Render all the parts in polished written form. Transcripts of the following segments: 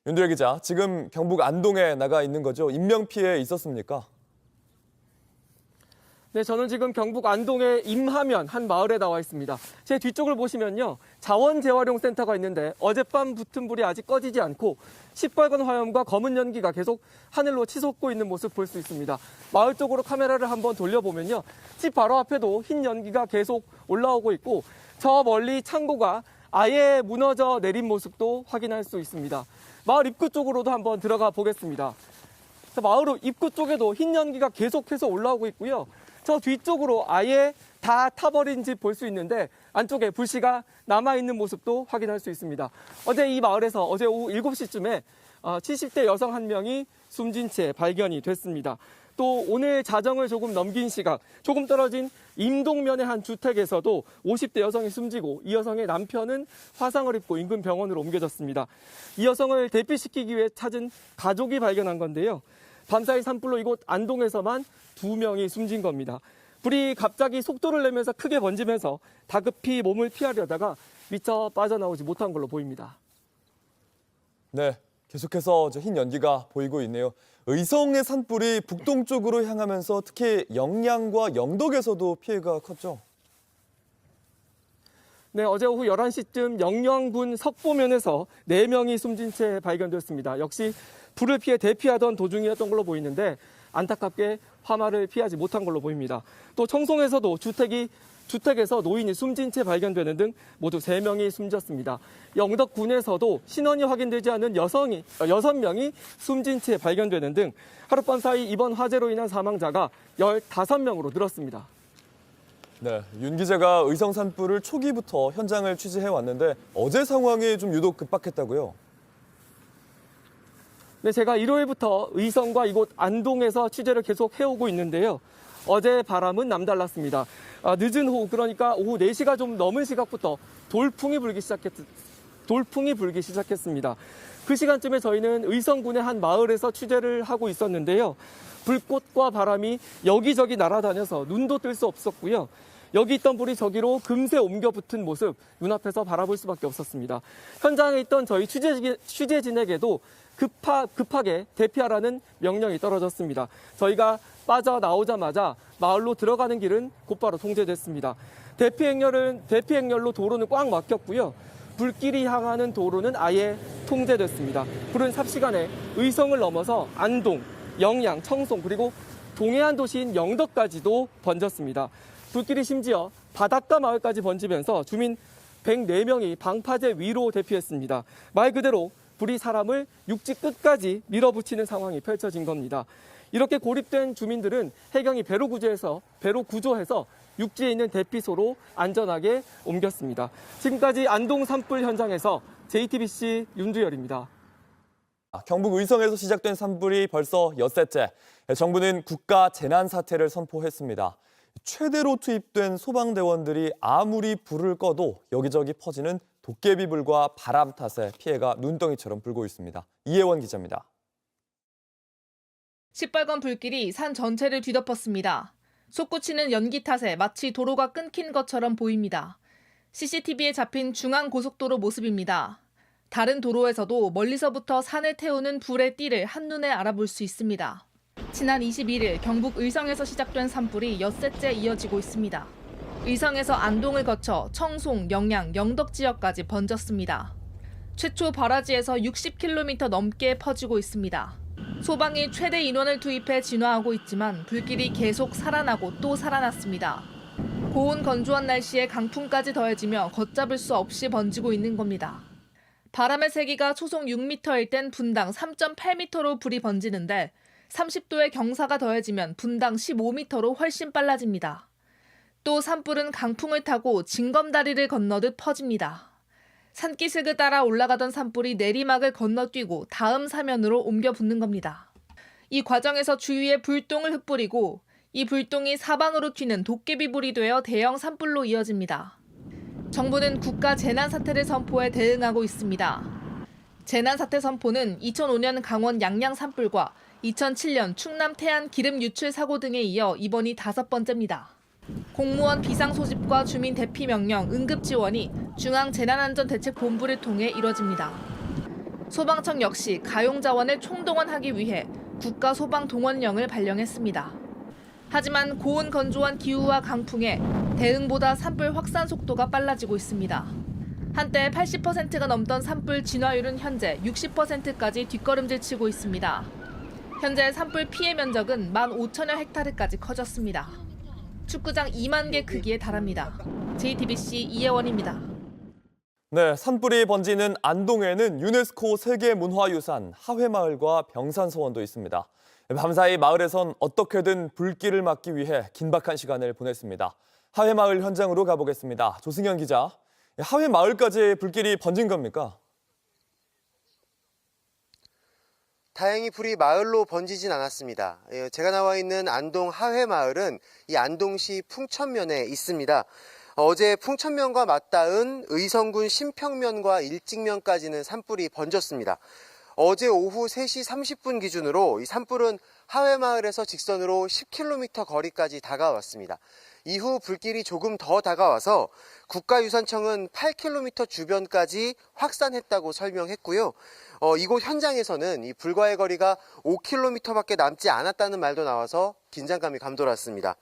윤두열 기자, 지금 경북 안동에 나가 있는 거죠? 인명피해 있었습니까? 네, 저는 지금 경북 안동의 임하면 한 마을에 나와 있습니다. 제 뒤쪽을 보시면요, 자원재활용센터가 있는데 어젯밤 붙은 불이 아직 꺼지지 않고 시뻘건 화염과 검은 연기가 계속 하늘로 치솟고 있는 모습 볼 수 있습니다. 마을 쪽으로 카메라를 한번 돌려보면요, 집 바로 앞에도 흰 연기가 계속 올라오고 있고 저 멀리 창고가 아예 무너져 내린 모습도 확인할 수 있습니다. 마을 입구 쪽으로도 한번 들어가 보겠습니다. 마을 입구 쪽에도 흰 연기가 계속해서 올라오고 있고요. 저 뒤쪽으로 아예 다 타버린 집 볼 수 있는데 안쪽에 불씨가 남아있는 모습도 확인할 수 있습니다. 어제 이 마을에서 어제 오후 7시쯤에 70대 여성 한 명이 숨진 채 발견이 됐습니다. 또 오늘 자정을 조금 넘긴 시각, 조금 떨어진 임동면의 한 주택에서도 50대 여성이 숨지고 이 여성의 남편은 화상을 입고 인근 병원으로 옮겨졌습니다. 이 여성을 대피시키기 위해 찾은 가족이 발견한 건데요. 밤사이 산불로 이곳 안동에서만 2명이 숨진 겁니다. 불이 갑자기 속도를 내면서 크게 번지면서 다급히 몸을 피하려다가 미처 빠져나오지 못한 걸로 보입니다. 네, 계속해서 흰 연기가 보이고 있네요. 의성의 산불이 북동쪽으로 향하면서 특히 영양과 영덕에서도 피해가 컸죠? 네, 어제 오후 11시쯤 영양군 석보면에서 4명이 숨진 채 발견됐습니다. 역시 불을 피해 대피하던 도중이었던 걸로 보이는데 안타깝게 화마를 피하지 못한 걸로 보입니다. 또 청송에서도 주택에서 노인이 숨진 채 발견되는 등 모두 3명이 숨졌습니다. 영덕군에서도 신원이 확인되지 않은 6명이 숨진 채 발견되는 등 하룻밤 사이 이번 화재로 인한 사망자가 15명으로 늘었습니다. 네, 윤 기자가 의성 산불을 초기부터 현장을 취재해 왔는데 어제 상황이 좀 유독 급박했다고요? 네, 제가 일요일부터 의성과 이곳 안동에서 취재를 계속 해오고 있는데요. 어제 바람은 남달랐습니다. 늦은 오후, 그러니까 오후 4시가 좀 넘은 시각부터 돌풍이 불기 시작했습니다. 그 시간쯤에 저희는 의성군의 한 마을에서 취재를 하고 있었는데요. 불꽃과 바람이 여기저기 날아다녀서 눈도 뜰 수 없었고요. 여기 있던 불이 저기로 금세 옮겨 붙은 모습 눈앞에서 바라볼 수밖에 없었습니다. 현장에 있던 저희 취재진에게도 급하게 대피하라는 명령이 떨어졌습니다. 저희가 빠져나오자마자 마을로 들어가는 길은 곧바로 통제됐습니다. 대피 행렬로 도로는 꽉 막혔고요. 불길이 향하는 도로는 아예 통제됐습니다. 불은 삽시간에 의성을 넘어서 안동, 영양, 청송 그리고 동해안 도시인 영덕까지도 번졌습니다. 불길이 심지어 바닷가 마을까지 번지면서 주민 104명이 방파제 위로 대피했습니다. 말 그대로 불이 사람을 육지 끝까지 밀어붙이는 상황이 펼쳐진 겁니다. 이렇게 고립된 주민들은 해경이 배로 구조해서 육지에 있는 대피소로 안전하게 옮겼습니다. 지금까지 안동 산불 현장에서 JTBC 윤두열입니다. 경북 의성에서 시작된 산불이 벌써 엿새째. 정부는 국가 재난 사태를 선포했습니다. 최대로 투입된 소방대원들이 아무리 불을 꺼도 여기저기 퍼지는 도깨비불과 바람 탓에 피해가 눈덩이처럼 불고 있습니다. 이혜원 기자입니다. 시뻘건 불길이 산 전체를 뒤덮었습니다. 솟구치는 연기 탓에 마치 도로가 끊긴 것처럼 보입니다. CCTV에 잡힌 중앙고속도로 모습입니다. 다른 도로에서도 멀리서부터 산을 태우는 불의 띠를 한눈에 알아볼 수 있습니다. 지난 21일 경북 의성에서 시작된 산불이 엿새째 이어지고 있습니다. 의성에서 안동을 거쳐 청송, 영양, 영덕 지역까지 번졌습니다. 최초 발화지에서 60km 넘게 퍼지고 있습니다. 소방이 최대 인원을 투입해 진화하고 있지만 불길이 계속 살아나고 또 살아났습니다. 고온 건조한 날씨에 강풍까지 더해지며 걷잡을 수 없이 번지고 있는 겁니다. 바람의 세기가 초속 6m일 땐 분당 3.8m로 불이 번지는데 30도의 경사가 더해지면 분당 15m로 훨씬 빨라집니다. 또 산불은 강풍을 타고 징검다리를 건너듯 퍼집니다. 산기슭을 따라 올라가던 산불이 내리막을 건너뛰고 다음 사면으로 옮겨 붙는 겁니다. 이 과정에서 주위에 불똥을 흩뿌리고 이 불똥이 사방으로 튀는 도깨비불이 되어 대형 산불로 이어집니다. 정부는 국가 재난사태를 선포해 대응하고 있습니다. 재난사태 선포는 2005년 강원 양양 산불과 2007년 충남 태안 기름 유출 사고 등에 이어 이번이 5번째입니다. 공무원 비상 소집과 주민 대피 명령, 응급 지원이 중앙재난안전대책본부를 통해 이뤄집니다. 소방청 역시 가용자원을 총동원하기 위해 국가소방동원령을 발령했습니다. 하지만 고온 건조한 기후와 강풍에 대응보다 산불 확산 속도가 빨라지고 있습니다. 한때 80%가 넘던 산불 진화율은 현재 60%까지 뒷걸음질 치고 있습니다. 현재 산불 피해 면적은 15,000여 헥타르까지 커졌습니다. 축구장 2만 개 크기에 달합니다. JTBC 이혜원입니다. 네, 산불이 번지는 안동에는 유네스코 세계문화유산 하회마을과 병산서원도 있습니다. 밤사이 마을에선 어떻게든 불길을 막기 위해 긴박한 시간을 보냈습니다. 하회마을 현장으로 가보겠습니다. 조승현 기자, 하회마을까지 불길이 번진 겁니까? 다행히 불이 마을로 번지진 않았습니다. 제가 나와 있는 안동 하회마을은 이 안동시 풍천면에 있습니다. 어제 풍천면과 맞닿은 의성군 신평면과 일직면까지는 산불이 번졌습니다. 어제 오후 3시 30분 기준으로 이 산불은 하회마을에서 직선으로 10km 거리까지 다가왔습니다. 이후 불길이 조금 더 다가와서 국가유산청은 8km 주변까지 확산했다고 설명했고요. 이곳 현장에서는 이 불과의 거리가 5km밖에 남지 않았다는 말도 나와서 긴장감이 감돌았습니다.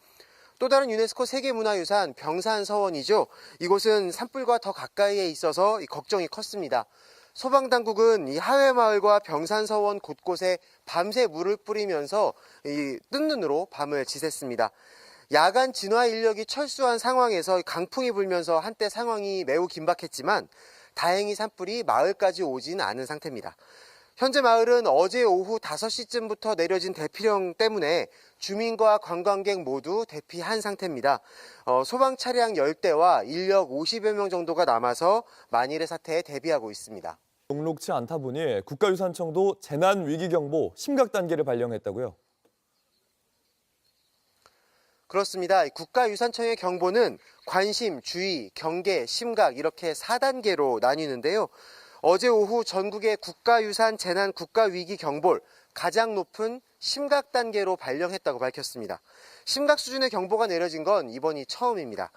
또 다른 유네스코 세계문화유산 병산서원이죠. 이곳은 산불과 더 가까이에 있어서 걱정이 컸습니다. 소방당국은 이 하회마을과 병산서원 곳곳에 밤새 물을 뿌리면서 뜬 눈으로 밤을 지샜습니다. 야간 진화 인력이 철수한 상황에서 강풍이 불면서 한때 상황이 매우 긴박했지만 다행히 산불이 마을까지 오진 않은 상태입니다. 현재 마을은 어제 오후 5시쯤부터 내려진 대피령 때문에 주민과 관광객 모두 대피한 상태입니다. 소방 차량 10대와 인력 50여 명 정도가 남아서 만일의 사태에 대비하고 있습니다. 녹록치 않다 보니 국가유산청도 재난위기경보 심각 단계를 발령했다고요? 그렇습니다. 국가유산청의 경보는 관심, 주의, 경계, 심각 이렇게 4단계로 나뉘는데요. 어제 오후 전국의 국가유산 재난 국가위기 경보를 가장 높은 심각 단계로 발령했다고 밝혔습니다. 심각 수준의 경보가 내려진 건 이번이 처음입니다.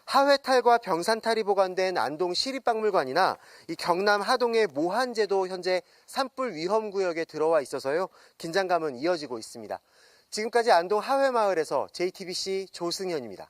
하회탈과 병산탈이 보관된 안동 시립박물관이나 이 경남 하동의 모한제도 현재 산불 위험 구역에 들어와 있어서요. 긴장감은 이어지고 있습니다. 지금까지 안동 하회마을에서 JTBC 조승현입니다.